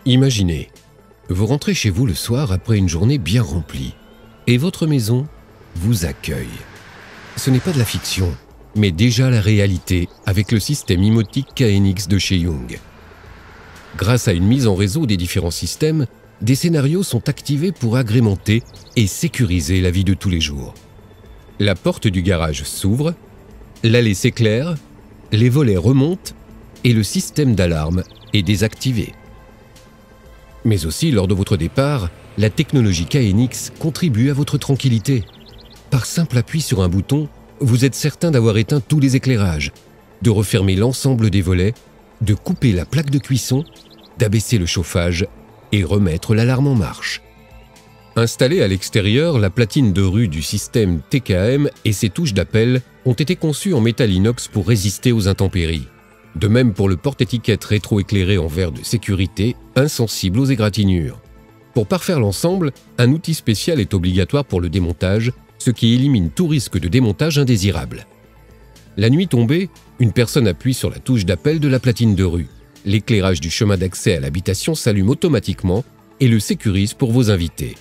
Imaginez, vous rentrez chez vous le soir après une journée bien remplie et votre maison vous accueille. Ce n'est pas de la fiction, mais déjà la réalité avec le système imotique KNX de chez Young. Grâce à une mise en réseau des différents systèmes, des scénarios sont activés pour agrémenter et sécuriser la vie de tous les jours. La porte du garage s'ouvre, l'allée s'éclaire, les volets remontent et le système d'alarme est désactivé. Mais aussi, lors de votre départ, la technologie KNX contribue à votre tranquillité. Par simple appui sur un bouton, vous êtes certain d'avoir éteint tous les éclairages, de refermer l'ensemble des volets, de couper la plaque de cuisson, d'abaisser le chauffage et remettre l'alarme en marche. Installée à l'extérieur, la platine de rue du système TKM et ses touches d'appel ont été conçues en métal inox pour résister aux intempéries. De même pour le porte-étiquette rétro-éclairé en verre de sécurité, insensible aux égratignures. Pour parfaire l'ensemble, un outil spécial est obligatoire pour le démontage, ce qui élimine tout risque de démontage indésirable. La nuit tombée, une personne appuie sur la touche d'appel de la platine de rue. L'éclairage du chemin d'accès à l'habitation s'allume automatiquement et le sécurise pour vos invités.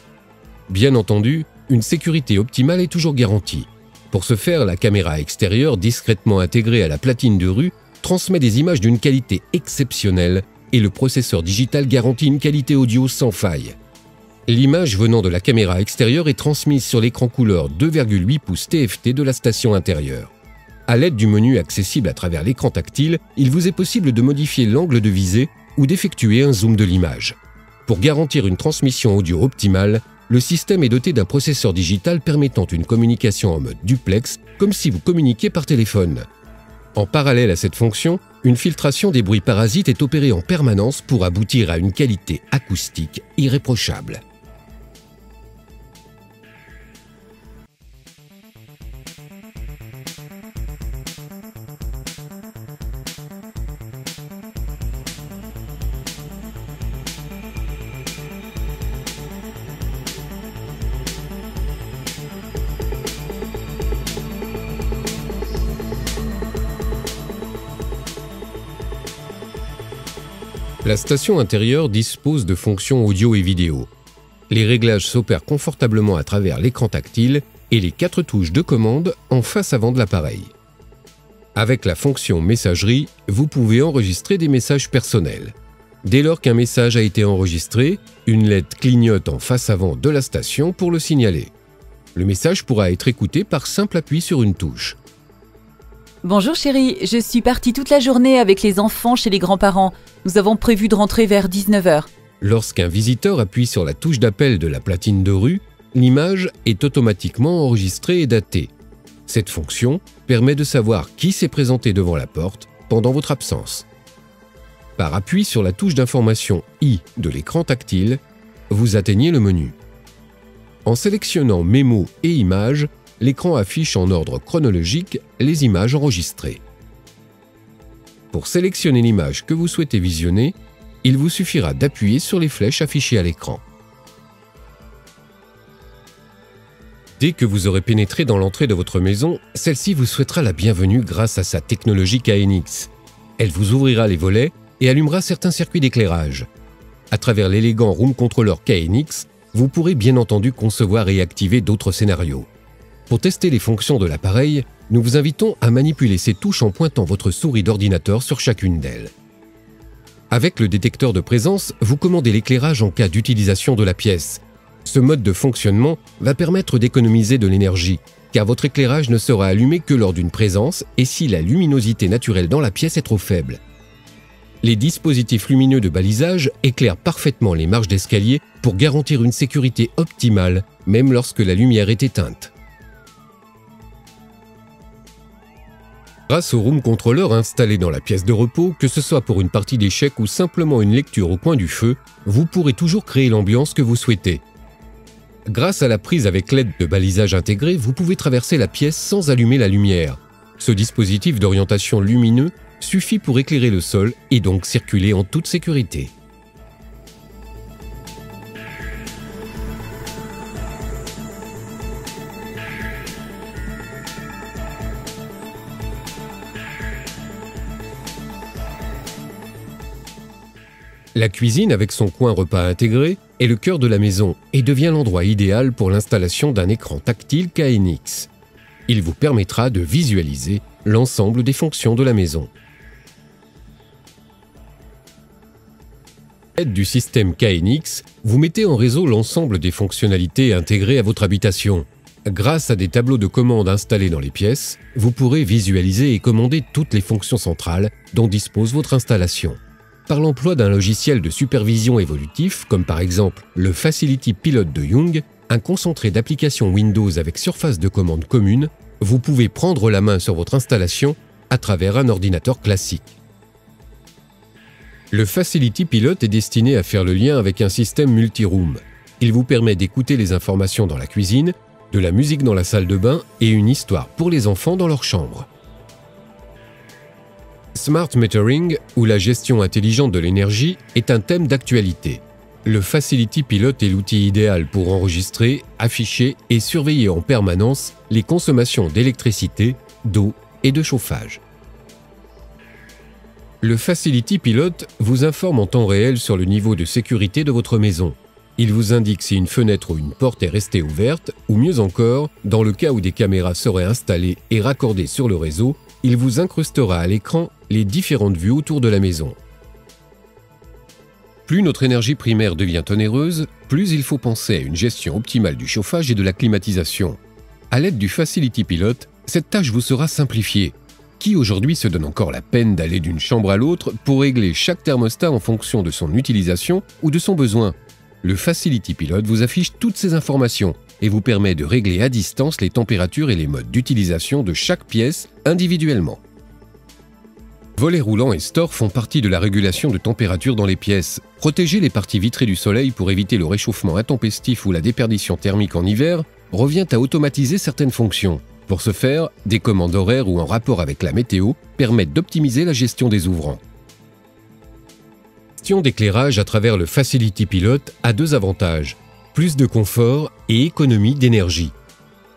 Bien entendu, une sécurité optimale est toujours garantie. Pour ce faire, la caméra extérieure discrètement intégrée à la platine de rue transmet des images d'une qualité exceptionnelle et le processeur digital garantit une qualité audio sans faille. L'image venant de la caméra extérieure est transmise sur l'écran couleur 2,8 pouces TFT de la station intérieure. À l'aide du menu accessible à travers l'écran tactile, il vous est possible de modifier l'angle de visée ou d'effectuer un zoom de l'image. Pour garantir une transmission audio optimale, le système est doté d'un processeur digital permettant une communication en mode duplex, comme si vous communiquiez par téléphone. En parallèle à cette fonction, une filtration des bruits parasites est opérée en permanence pour aboutir à une qualité acoustique irréprochable. La station intérieure dispose de fonctions audio et vidéo. Les réglages s'opèrent confortablement à travers l'écran tactile et les 4 touches de commande en face avant de l'appareil. Avec la fonction messagerie, vous pouvez enregistrer des messages personnels. Dès lors qu'un message a été enregistré, une LED clignote en face avant de la station pour le signaler. Le message pourra être écouté par simple appui sur une touche. Bonjour chérie, je suis partie toute la journée avec les enfants chez les grands-parents. Nous avons prévu de rentrer vers 19h. Lorsqu'un visiteur appuie sur la touche d'appel de la platine de rue, l'image est automatiquement enregistrée et datée. Cette fonction permet de savoir qui s'est présenté devant la porte pendant votre absence. Par appui sur la touche d'information I de l'écran tactile, vous atteignez le menu. En sélectionnant Mémo et Images, l'écran affiche en ordre chronologique les images enregistrées. Pour sélectionner l'image que vous souhaitez visionner, il vous suffira d'appuyer sur les flèches affichées à l'écran. Dès que vous aurez pénétré dans l'entrée de votre maison, celle-ci vous souhaitera la bienvenue grâce à sa technologie KNX. Elle vous ouvrira les volets et allumera certains circuits d'éclairage. À travers l'élégant Room Controller KNX, vous pourrez bien entendu concevoir et activer d'autres scénarios. Pour tester les fonctions de l'appareil, nous vous invitons à manipuler ces touches en pointant votre souris d'ordinateur sur chacune d'elles. Avec le détecteur de présence, vous commandez l'éclairage en cas d'utilisation de la pièce. Ce mode de fonctionnement va permettre d'économiser de l'énergie, car votre éclairage ne sera allumé que lors d'une présence et si la luminosité naturelle dans la pièce est trop faible. Les dispositifs lumineux de balisage éclairent parfaitement les marches d'escalier pour garantir une sécurité optimale, même lorsque la lumière est éteinte. Grâce au Room Controller installé dans la pièce de repos, que ce soit pour une partie d'échecs ou simplement une lecture au coin du feu, vous pourrez toujours créer l'ambiance que vous souhaitez. Grâce à la prise avec LED de balisage intégrée, vous pouvez traverser la pièce sans allumer la lumière. Ce dispositif d'orientation lumineux suffit pour éclairer le sol et donc circuler en toute sécurité. La cuisine, avec son coin repas intégré, est le cœur de la maison et devient l'endroit idéal pour l'installation d'un écran tactile KNX. Il vous permettra de visualiser l'ensemble des fonctions de la maison. À l'aide du système KNX, vous mettez en réseau l'ensemble des fonctionnalités intégrées à votre habitation. Grâce à des tableaux de commandes installés dans les pièces, vous pourrez visualiser et commander toutes les fonctions centrales dont dispose votre installation. Par l'emploi d'un logiciel de supervision évolutif, comme par exemple le Facility Pilot de Young, un concentré d'applications Windows avec surface de commande commune, vous pouvez prendre la main sur votre installation à travers un ordinateur classique. Le Facility Pilot est destiné à faire le lien avec un système multi-room. Il vous permet d'écouter les informations dans la cuisine, de la musique dans la salle de bain et une histoire pour les enfants dans leur chambre. Smart Metering, ou la gestion intelligente de l'énergie, est un thème d'actualité. Le Facility Pilot est l'outil idéal pour enregistrer, afficher et surveiller en permanence les consommations d'électricité, d'eau et de chauffage. Le Facility Pilot vous informe en temps réel sur le niveau de sécurité de votre maison. Il vous indique si une fenêtre ou une porte est restée ouverte, ou mieux encore, dans le cas où des caméras seraient installées et raccordées sur le réseau, il vous incrustera à l'écran les différentes vues autour de la maison. Plus notre énergie primaire devient onéreuse, plus il faut penser à une gestion optimale du chauffage et de la climatisation. À l'aide du Facility Pilot, cette tâche vous sera simplifiée. Qui aujourd'hui se donne encore la peine d'aller d'une chambre à l'autre pour régler chaque thermostat en fonction de son utilisation ou de son besoin? Le Facility Pilot vous affiche toutes ces informations et vous permet de régler à distance les températures et les modes d'utilisation de chaque pièce individuellement. Volets roulants et stores font partie de la régulation de température dans les pièces. Protéger les parties vitrées du soleil pour éviter le réchauffement intempestif ou la déperdition thermique en hiver revient à automatiser certaines fonctions. Pour ce faire, des commandes horaires ou en rapport avec la météo permettent d'optimiser la gestion des ouvrants. La gestion d'éclairage à travers le Facility Pilot a deux avantages: plus de confort et économie d'énergie.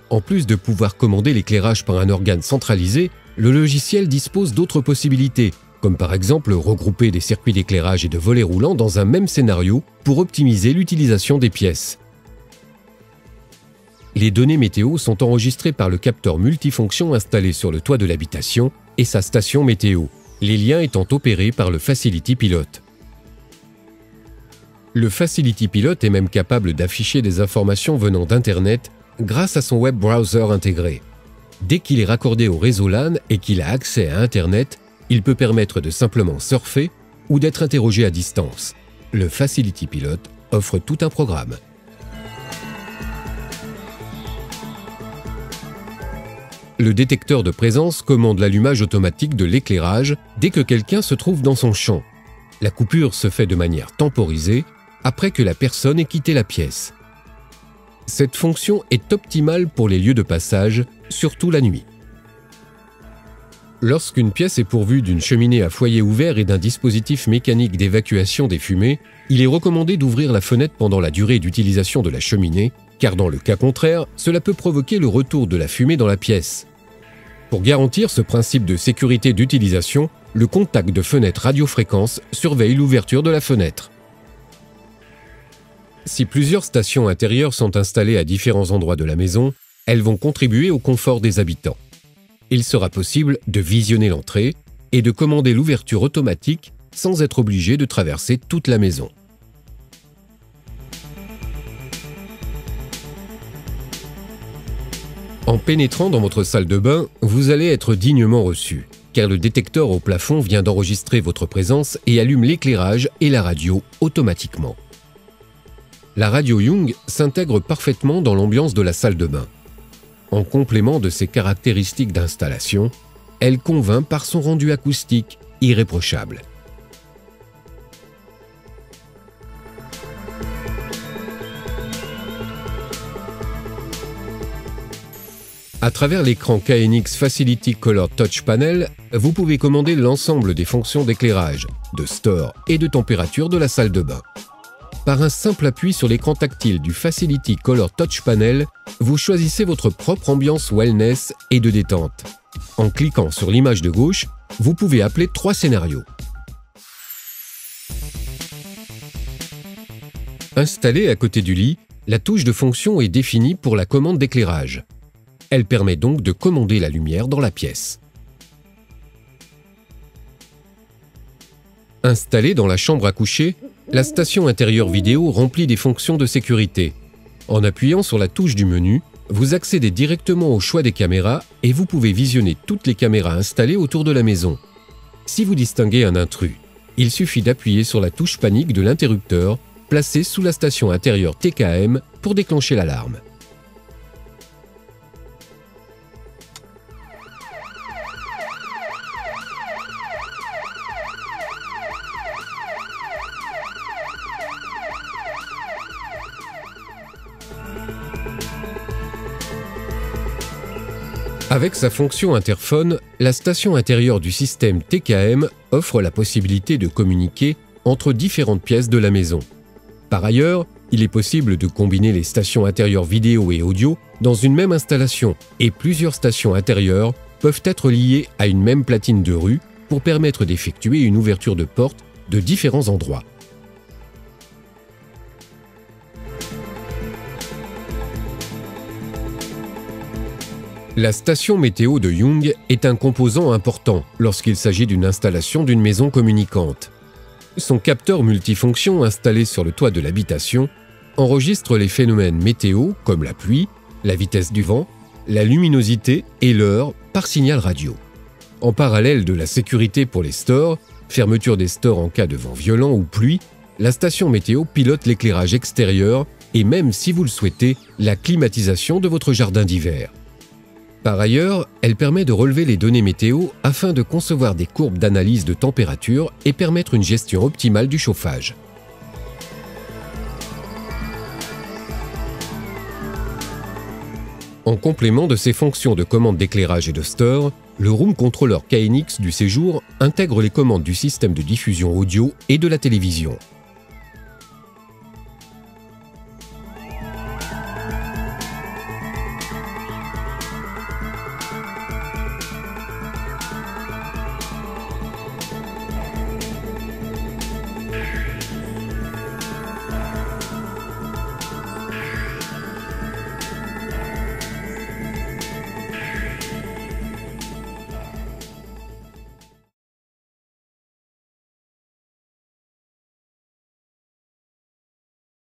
En plus de pouvoir commander l'éclairage par un organe centralisé, le logiciel dispose d'autres possibilités, comme par exemple regrouper des circuits d'éclairage et de volets roulants dans un même scénario pour optimiser l'utilisation des pièces. Les données météo sont enregistrées par le capteur multifonction installé sur le toit de l'habitation et sa station météo, les liens étant opérés par le Facility Pilot. Le Facility Pilot est même capable d'afficher des informations venant d'Internet grâce à son web browser intégré. Dès qu'il est raccordé au réseau LAN et qu'il a accès à Internet, il peut permettre de simplement surfer ou d'être interrogé à distance. Le Facility Pilot offre tout un programme. Le détecteur de présence commande l'allumage automatique de l'éclairage dès que quelqu'un se trouve dans son champ. La coupure se fait de manière temporisée après que la personne ait quitté la pièce. Cette fonction est optimale pour les lieux de passage, surtout la nuit. Lorsqu'une pièce est pourvue d'une cheminée à foyer ouvert et d'un dispositif mécanique d'évacuation des fumées, il est recommandé d'ouvrir la fenêtre pendant la durée d'utilisation de la cheminée, car dans le cas contraire, cela peut provoquer le retour de la fumée dans la pièce. Pour garantir ce principe de sécurité d'utilisation, le contact de fenêtre radiofréquence surveille l'ouverture de la fenêtre. Si plusieurs stations intérieures sont installées à différents endroits de la maison, elles vont contribuer au confort des habitants. Il sera possible de visionner l'entrée et de commander l'ouverture automatique sans être obligé de traverser toute la maison. En pénétrant dans votre salle de bain, vous allez être dignement reçu, car le détecteur au plafond vient d'enregistrer votre présence et allume l'éclairage et la radio automatiquement. La radio Young s'intègre parfaitement dans l'ambiance de la salle de bain. En complément de ses caractéristiques d'installation, elle convainc par son rendu acoustique irréprochable. À travers l'écran KNX Facility Color Touch Panel, vous pouvez commander l'ensemble des fonctions d'éclairage, de store et de température de la salle de bain. Par un simple appui sur l'écran tactile du Facility Color Touch Panel, vous choisissez votre propre ambiance wellness et de détente. En cliquant sur l'image de gauche, vous pouvez appeler 3 scénarios. Installée à côté du lit, la touche de fonction est définie pour la commande d'éclairage. Elle permet donc de commander la lumière dans la pièce. Installée dans la chambre à coucher, la station intérieure vidéo remplit des fonctions de sécurité. En appuyant sur la touche du menu, vous accédez directement au choix des caméras et vous pouvez visionner toutes les caméras installées autour de la maison. Si vous distinguez un intrus, il suffit d'appuyer sur la touche panique de l'interrupteur placée sous la station intérieure TKM pour déclencher l'alarme. Avec sa fonction interphone, la station intérieure du système TKM offre la possibilité de communiquer entre différentes pièces de la maison. Par ailleurs, il est possible de combiner les stations intérieures vidéo et audio dans une même installation et plusieurs stations intérieures peuvent être liées à une même platine de rue pour permettre d'effectuer une ouverture de porte de différents endroits. La station météo de Young est un composant important lorsqu'il s'agit d'une installation d'une maison communicante. Son capteur multifonction installé sur le toit de l'habitation enregistre les phénomènes météo comme la pluie, la vitesse du vent, la luminosité et l'heure par signal radio. En parallèle de la sécurité pour les stores, fermeture des stores en cas de vent violent ou pluie, la station météo pilote l'éclairage extérieur et même si vous le souhaitez, la climatisation de votre jardin d'hiver. Par ailleurs, elle permet de relever les données météo afin de concevoir des courbes d'analyse de température et permettre une gestion optimale du chauffage. En complément de ses fonctions de commande d'éclairage et de store, le Room Controller KNX du séjour intègre les commandes du système de diffusion audio et de la télévision.